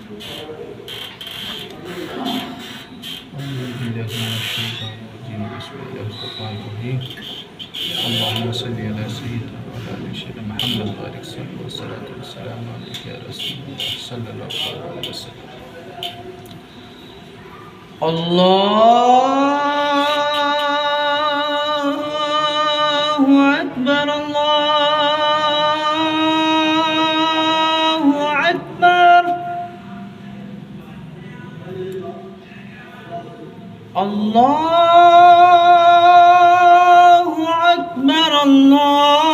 بسم الله الرحمن الرحيم. اللهم صل على سيدنا وعلى آل سيدنا محمد وبارك وسلم والصلاة والسلام عليك يا رسول الله صلى الله عليه وسلم. الله أكبر الله أكبر الله أكبر الله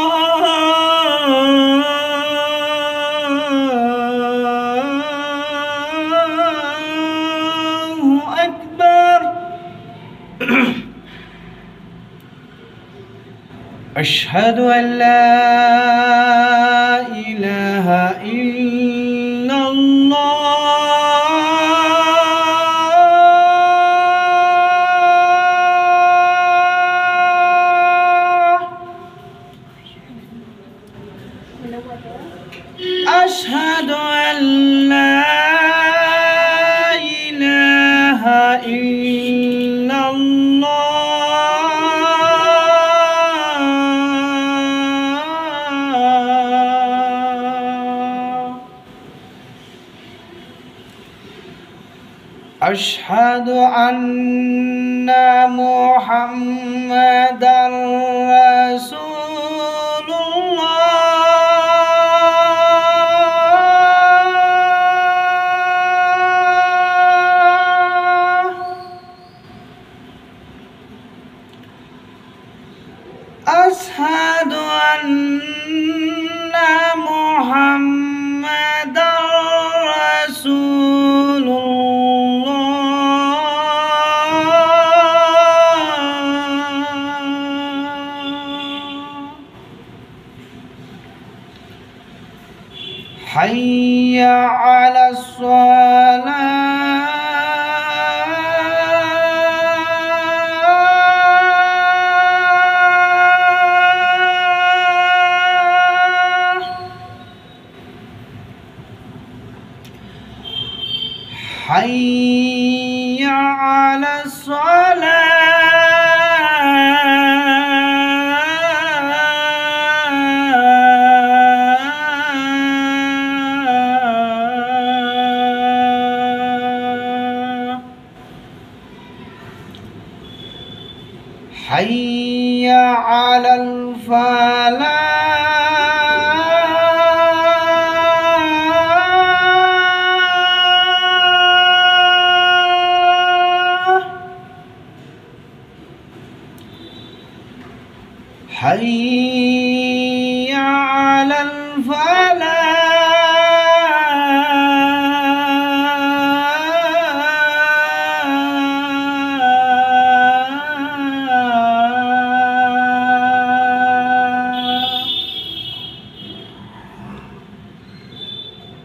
أكبر. أشهد أن لا إله إلا الله. أشهد أن لا إله إلا الله. أشهد أن محمدًا رسول الله. أشهد أن محمدًا رسول حي على الصلاة. حي على الصلاة. حي على الفلاح. حي على الفلاح.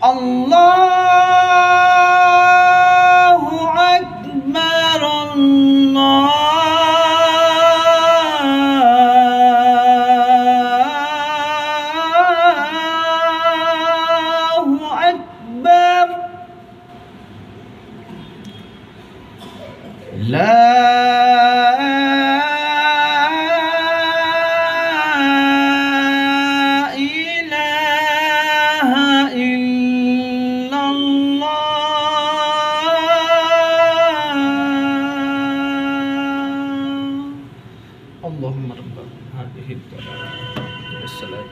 الله أكبر الله أكبر. لا إله إلا الله. اللهم رب هذه الدعوة والصلاة